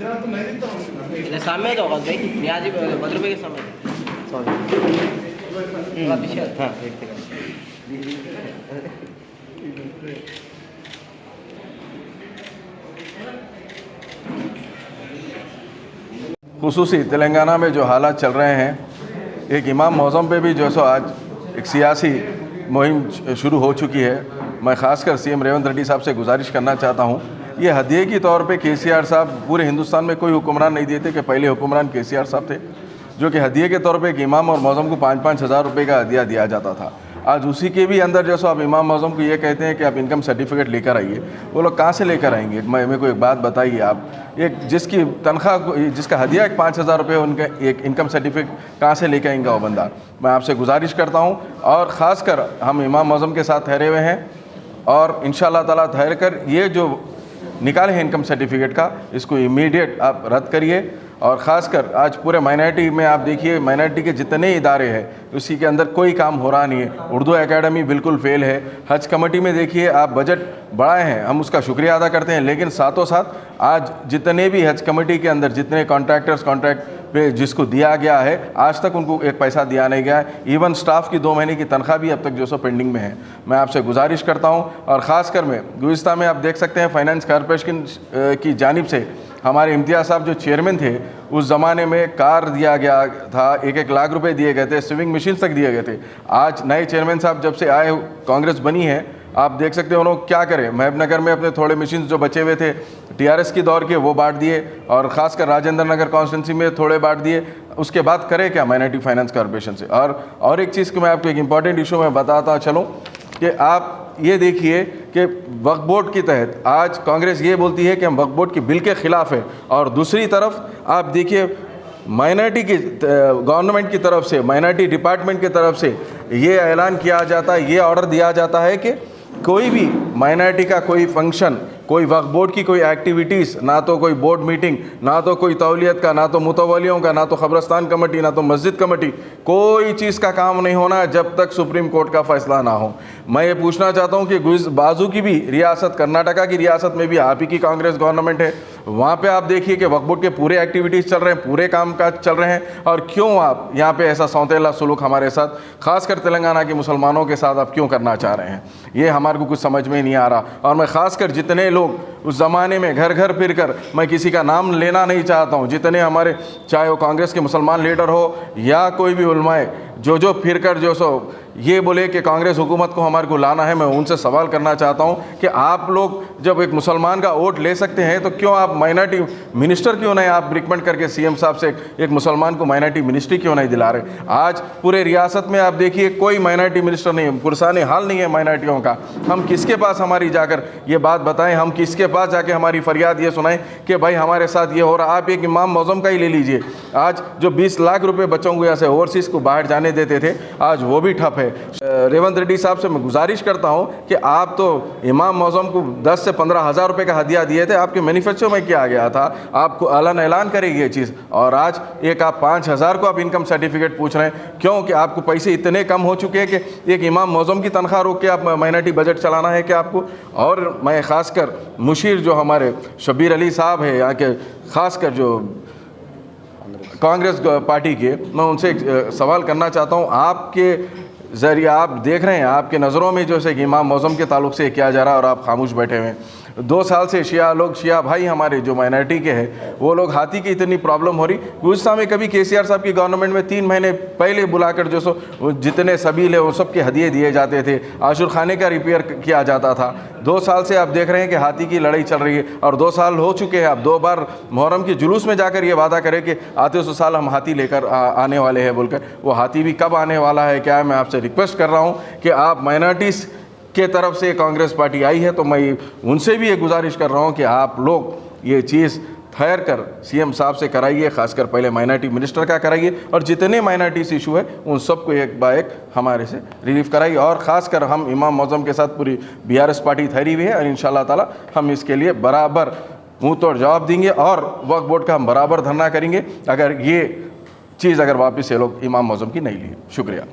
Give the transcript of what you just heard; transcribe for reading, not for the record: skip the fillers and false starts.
सामने तो होगा भाई, न्याजी बद्र भाई के सामने। हाँ एक सेकंड। खुसूसी तेलंगाना में जो हालात चल रहे हैं, एक इमाम मौज़म पे भी जो सो आज एक सियासी मुहिम शुरू हो चुकी है। मैं ख़ासकर सीएम रेवंत रेड्डी साहब से गुजारिश करना चाहता हूँ, ये हदिये के तौर पे केसीआर साहब, पूरे हिंदुस्तान में कोई हुक्मरान नहीं देते कि पहले हुक्मरान केसीआर साहब थे, जो कि हदिये के तौर पे एक इमाम और मौज़म को 5-5 हज़ार रुपये का हदिया दिया जाता था। आज उसी के भी अंदर जैसे आप इमाम मौज़म को ये कहते हैं कि आप इनकम सर्टिफिकेट लेकर आइए, वो लोग कहाँ से लेकर आएंगे? मेरे को एक बात बताइए आप, एक जिसकी तनख्वाह, जिसका हदिया 5,000 रुपये, उनका एक इनकम सर्टिफिकेट कहाँ से लेकर आएंगे वो बंदा? मैं आपसे गुजारिश करता हूँ, और ख़ासकर हम इमाम मौज़म के साथ ठहरे हुए हैं, और इंशाअल्लाह ताला ठहर कर ये जो निकाले हैं इनकम सर्टिफिकेट का, इसको इमीडिएट आप रद्द करिए। और ख़ासकर आज पूरे माइनॉरिटी में आप देखिए, माइनॉरिटी के जितने इदारे हैं उसी के अंदर कोई काम हो रहा नहीं है। उर्दू एकेडमी बिल्कुल फेल है। हज कमेटी में देखिए आप बजट बढ़ाए हैं, हम उसका शुक्रिया अदा करते हैं, लेकिन साथों साथ आज जितने भी हज कमेटी के अंदर जितने कॉन्ट्रैक्टर्स कॉन्ट्रैक्ट पे जिसको दिया गया है, आज तक उनको एक पैसा दिया नहीं गया है। इवन स्टाफ की 2 महीने की तनख्वाह भी अब तक जो सो पेंडिंग में है। मैं आपसे गुजारिश करता हूँ, और ख़ासकर मैं गुज़िस्ता में आप देख सकते हैं फाइनेंस कॉरपोरेशन की जानिब से हमारे इम्तियाज़ साहब जो चेयरमैन थे, उस ज़माने में कार दिया गया था, 1-1 लाख रुपए दिए गए थे, स्विमिंग मशीन तक दिए गए थे। आज नए चेयरमैन साहब जब से आए, कांग्रेस बनी है, आप देख सकते हो उन्होंने क्या करें। महबूबनगर में अपने थोड़े मशीन जो बचे हुए थे टीआरएस की दौर के, वो बांट दिए, और ख़ासकर राजेंद्र नगर कॉन्स्टिट्यूंसी में थोड़े बांट दिए। उसके बाद करे क्या माइनॉरिटी फाइनेंस कॉरपोरेशन से? और एक चीज़ को मैं आपको एक इंपॉर्टेंट इशू में बताता चलूँ कि आप ये देखिए कि वक्फ बोर्ड के तहत आज कांग्रेस ये बोलती है कि हम वक्फ बोर्ड के बिल के ख़िलाफ़ है, और दूसरी तरफ आप देखिए माइनॉरिटी की गवर्नमेंट की तरफ से, माइनॉरिटी डिपार्टमेंट की तरफ से ये ऐलान किया जाता है, ये ऑर्डर दिया जाता है कि कोई भी माइनॉरिटी का कोई फंक्शन, कोई वक्फ बोर्ड की कोई एक्टिविटीज़, ना तो कोई बोर्ड मीटिंग, ना तो कोई तौलियत का, ना तो मुतवलियों का, ना तो ख़बरस्तान कमेटी, ना तो मस्जिद कमेटी, कोई चीज़ का काम नहीं होना जब तक सुप्रीम कोर्ट का फ़ैसला ना हो। मैं ये पूछना चाहता हूँ कि बाजू की भी रियासत, कर्नाटका की रियासत में भी आप ही की कांग्रेस गवर्नमेंट है, वहाँ पे आप देखिए कि वक्फ बोर्ड के पूरे एक्टिविटीज़ चल रहे हैं, पूरे काम काज चल रहे हैं, और क्यों आप यहाँ पे ऐसा सौतेला सुलूक हमारे साथ, खासकर तेलंगाना के मुसलमानों के साथ आप क्यों करना चाह रहे हैं? ये हमारे को कुछ समझ में नहीं आ रहा। और मैं खासकर जितने लोग उस ज़माने में घर घर फिर कर, मैं किसी का नाम लेना नहीं चाहता हूँ, जितने हमारे, चाहे वो कांग्रेस के मुसलमान लीडर हो या कोई भी उलमाए, जो फिर कर जो सो ये बोले कि कांग्रेस हुकूमत को हमारे को लाना है, मैं उनसे सवाल करना चाहता हूँ कि आप लोग जब एक मुसलमान का वोट ले सकते हैं तो क्यों आप माइनॉरिटी मिनिस्टर क्यों नहीं आप रिकमेंड करके सीएम साहब से एक मुसलमान को माइनॉरिटी मिनिस्ट्री क्यों नहीं दिला रहे? आज पूरे रियासत में आप देखिए कोई माइनॉरिटी मिनिस्टर नहीं है, पुरसाने हाल नहीं है माइनॉरिटियों का। हम किसके पास हमारी जाकर ये बात बताएं? हम किसके पास जाके हमारी फरियाद ये सुनाएं कि भाई हमारे साथ ये हो रहा? आप एक इमाम मौज़म का ही ले लीजिए, आज जो 20 लाख रुपये बच्चों को यहाँ से ओवरसीज़ को बाहर जाने देते थे, आज वो भी ठप है। रेवंत रेड्डी साहब से मैं गुजारिश करता हूं कि आप तो इमाम मौज़म को 10 से 15 हज़ार रुपये का हदिया दिए थे, आपके मैनिफेस्टो में क्या गया था? आपको ऐलान करेगी ये चीज़, और आज एक आप 5,000 को आप इनकम सर्टिफिकेट पूछ रहे हैं, क्यों? कि आपको पैसे इतने कम हो चुके हैं कि एक इमाम मौज़म की तनख्वाह रोक के आप माइनॉरिटी बजट चलाना है क्या आपको? और मैं ख़ासकर मुशीर जो हमारे शब्बीर अली साहब है यहाँ के, ख़ासकर जो कांग्रेस पार्टी के, मैं उनसे एक सवाल करना चाहता हूँ। आपके ज़रिए आप देख रहे हैं, आपके नज़रों में जो है कि इमाम मौज़म के ताल्लुक़ से किया जा रहा है, और आप खामोश बैठे हुए हैं। 2 साल से शिया भाई हमारे जो माइनॉरिटी के हैं, वो लोग हाथी की इतनी प्रॉब्लम हो रही। गुज़िस्ता में कभी केसीआर साहब की गवर्नमेंट में 3 महीने पहले बुलाकर जो सो जितने सबील है वो सब के हदिये दिए जाते थे, आशुर खाने का रिपेयर किया जाता था। 2 साल से आप देख रहे हैं कि हाथी की लड़ाई चल रही है, और 2 साल हो चुके हैं। आप 2 बार मुहर्रम के जुलूस में जाकर ये वादा करें कि आते उस साल हम हाथी लेकर आने वाले हैं बोलकर, वो हाथी भी कब आने वाला है क्या है? मैं आपसे रिक्वेस्ट कर रहा हूँ कि आप माइनॉरिटीज़ के तरफ से कांग्रेस पार्टी आई है, तो मैं उनसे भी ये गुजारिश कर रहा हूँ कि आप लोग ये चीज़ ठहर कर सीएम साहब से कराइए, खासकर पहले माइनॉरिटी मिनिस्टर का कराइए, और जितने माइनॉरिटीज़ इशू है उन सबको एक बार एक हमारे से रिलीफ कराइए। और ख़ासकर हम इमाम मौज़म के साथ पूरी बीआरएस पार्टी ठहरी हुई है, और इंशाअल्लाह ताला हम इसके लिए बराबर मुँह तोड़ जवाब देंगे, और वक्फ बोर्ड का हम बराबर धरना करेंगे अगर ये चीज़ अगर वापस ये लोग इमाम मौज़म की नहीं ली। शुक्रिया।